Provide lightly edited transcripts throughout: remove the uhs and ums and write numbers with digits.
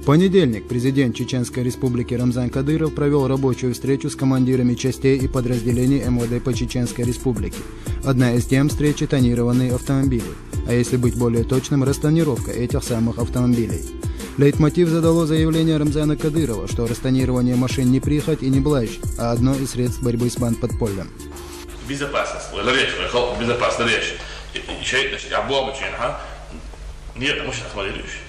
В понедельник президент Чеченской Республики Рамзан Кадыров провел рабочую встречу с командирами частей и подразделений МВД по Чеченской Республике. Одна из тем встречи – тонированные автомобили, а если быть более точным – растонировка этих самых автомобилей. Лейтмотив задало заявление Рамзана Кадырова, что растонирование машин не прихоть и не блажь, а одно из средств борьбы с бандподпольем. Безопасность, безопасная вещь. Нет, мужчина смотришь.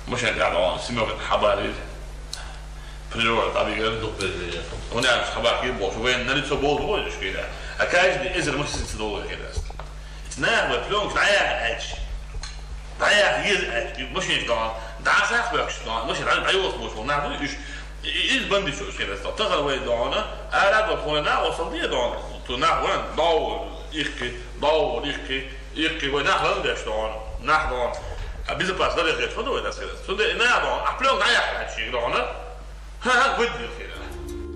Мужчина قاعد سمعت حباري природа табига он я хабар кибо وين налицо бол более كده акаж دي ازر مش تدور كده نعم بلون ضيع مش يفضل ده صح بقى مش عايز مش نعم ايش بندي شو كده تغل وين دعنا اراد وخلنا وصل دي دعنا تنح وين دور يحكي وين نحن ده شلون نحن безопасно решить, что это сказать. Что это надо, а плён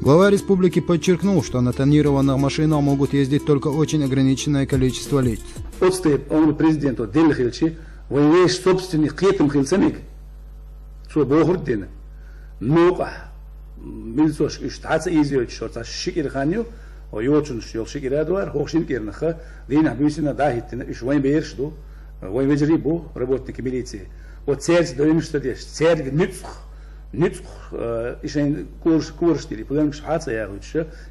Глава республики подчеркнул, что на тонированных машинах могут ездить только очень ограниченное количество лиц. Отстоит он президенту Дельхильчи, воеваешь собственных клетом хильцаник, что богурдина. Ну, милсош иштаца изиот, что та шикирханю, ойочун шил шикирадуар, хохшин кирнаха, дина бюсина дахитина, иш воин бейршду. Воевежрибу, работники милиции. Вот церковь довольно что здесь. Церковь нюцх, еще курштили. Потому что хатса я говорю,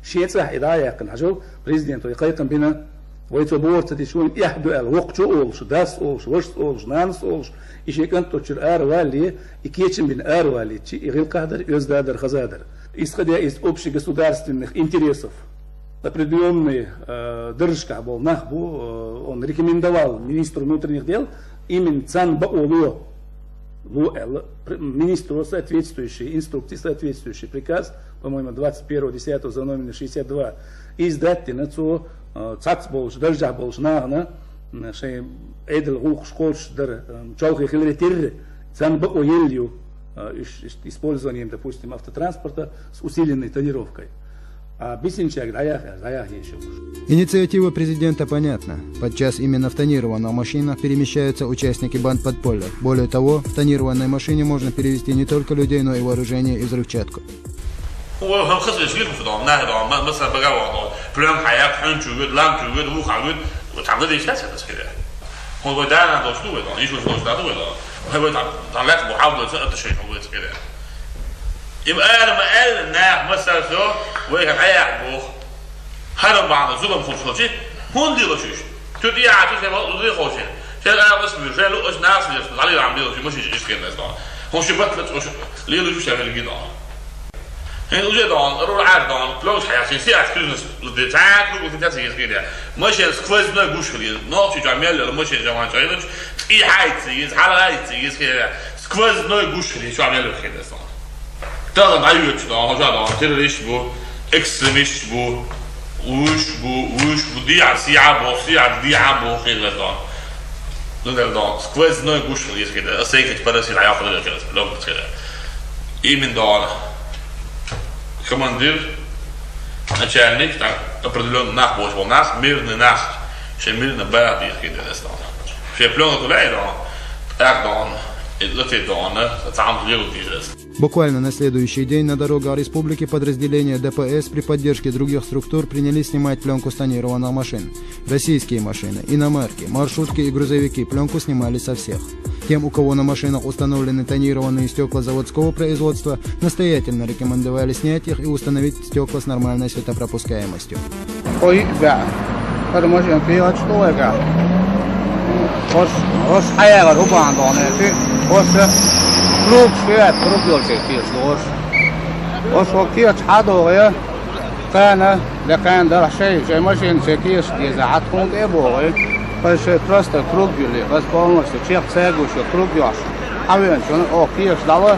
шеца и да я канажу президенту. И кайкам бина воицо борца здесь он яхду эл вокчу олш, дас олш, вошт олш, нанс олш. И шекан точер арвали и кечен бин арвали. И гилкадар юздадар хазадар. Исходя из общегосударственных интересов. Определенный Дыржка был нахбу, он рекомендовал министру внутренних дел именно Цанбаолу, министру соответствующий, инструкции соответствующий приказ, по-моему, 21.10 за номером 62, издать на цо цацболш, Дыржаболш нагна, шей эдел гух школш дар чалхи хилретир, Цанбаолью, использованием, допустим, автотранспорта с усиленной тонировкой. Инициатива президента понятна. Подчас именно в тонированных машинах перемещаются участники бандподполья. Более того, в тонированной машине можно перевезти не только людей, но и вооружение и взрывчатку. يبقى انا ما قال انها مثلا شو وهي حياه بو هرب بعض زوم خصوصي هون دي لشوش تدي عاتي زي ما قلت لي خوشي شال انا بس بيرجع له اش ناس اللي علي عم بيقول مش يجي كده ناس هو شو بطلت ليه له شو شغال كده هين وجد دون رو عاد دون بلوش حياتي ساعه كل دي تعال كل دي تاسي كده مش سكويز ما جوش خلي نوتي جمال مش جوان جاي اي حياتي على حياتي كده سكويز ما جوش خلي شو عمل كده Tağdan ayırt da hocam terörist bu, ekstremist bu, uş bu diğer siyah bu şeyler da. Bunlar da skvez ne güçlü yeskede. Asayket parası ile ayakları kırdı. Lobut kırdı. İmin da командир, начальник, так определенно нах был нас, мирный нах, что мирно бэд yeskede das. Все плёно туда и да. Так да. Буквально на следующий день на дорогах республики подразделения ДПС при поддержке других структур принялись снимать пленку с тонированных машин. Российские машины, иномарки, маршрутки и грузовики пленку снимали со всех. Тем, у кого на машинах установлены тонированные стекла заводского производства, настоятельно рекомендовали снять их и установить стекла с нормальной светопропускаемостью. Os äger upphandlade os klubsföt klubjolsefilsdors os وكيت حضوغي كان لكان در شيء ماشين سكيس يزعت كون ابوغي بس تراست klubjoli بس بالمر سيخ ساغوش klubjosh حوين شون او كيس داوا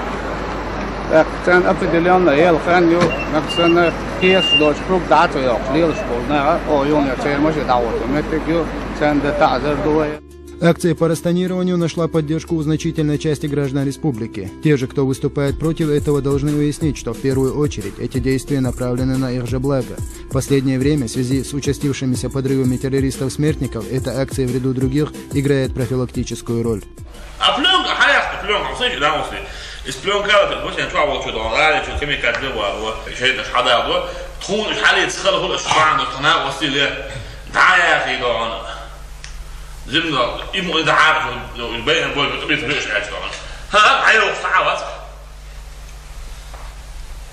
كان определенно ел ханю наксан كيس دوش klub дато yok лил школна о юня цей може давот метегю цен да тазер дуе. Акция по растонированию нашла поддержку у значительной части граждан республики. Те же, кто выступает против этого, должны уяснить, что в первую очередь эти действия направлены на их же благо. В последнее время, в связи с участившимися подрывами террористов-смертников, эта акция в ряду других играет профилактическую роль. Из пленка, вот я чувствовал, что он рады, что кем как было, что это шада, вот, тун, шали, цхал, вот, шпан, тона, осиле, да, я хидон. Зимно, ему это арф, бейн бой, вот бейн бейш, я чувствовал. ها عيو صعوات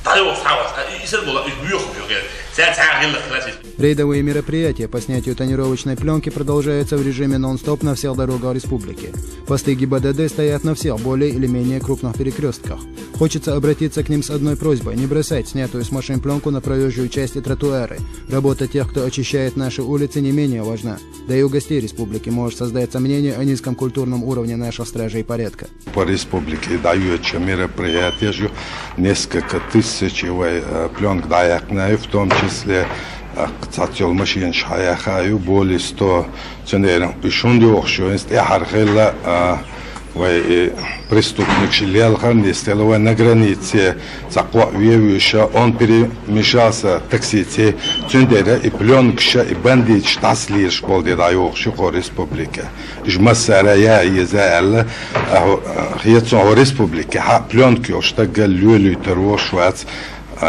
عيو صعوات يسد والله بيخف كده ساعات غير الخلاص. Рейдовые мероприятия по снятию тонировочной пленки продолжаются в режиме нон-стоп на всех дорогах республики. Посты ГИБДД стоят на всех более или менее крупных перекрестках. Хочется обратиться к ним с одной просьбой: не бросать снятую с машин пленку на проезжую часть и тротуары. Работа тех, кто очищает наши улицы, не менее важна. Да и у гостей республики может создать сомнение о низком культурном уровне наших стражей порядка. По республике даются мероприятия, несколько тысяч пленок даякнаю, в том числе قطعتيل ماشين شحيا خايو بولي 100 تنيرن بيشون دي وخشو است احرخلا преступник шилялхар нестелова на границе цаква вевюша он перемешался таксите тюндера и пленкша и бандит штаслир школде дайохшу по республике жмасарая езаал хиецо республике ха пленки штагал люлю тервошвац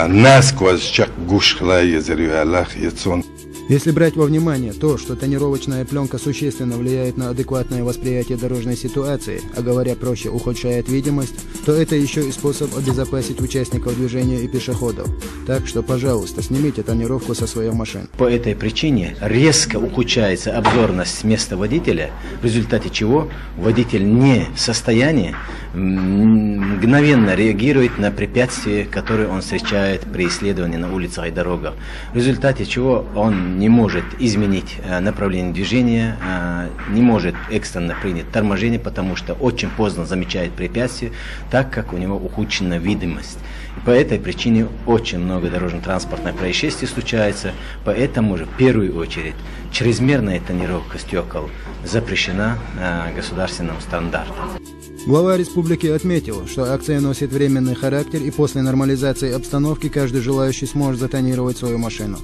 насквозь чак гушхла езерюала хиецон. Если брать во внимание то, что тонировочная пленка существенно влияет на адекватное восприятие дорожной ситуации, а говоря проще, ухудшает видимость, то это еще и способ обезопасить участников движения и пешеходов. Так что, пожалуйста, снимите тонировку со своих машин. По этой причине резко ухудшается обзорность места водителя, в результате чего водитель не в состоянии мгновенно реагирует на препятствия, которые он встречает при исследовании на улицах и дорогах, в результате чего он не может изменить направление движения, не может экстренно принять торможение, потому что очень поздно замечает препятствие, так как у него ухудшена видимость. И по этой причине очень много дорожно-транспортных происшествий случается, поэтому же в первую очередь чрезмерная тонировка стекол запрещена государственным стандартом. Глава республики отметил, что акция носит временный характер, и после нормализации обстановки каждый желающий сможет затонировать свою машину.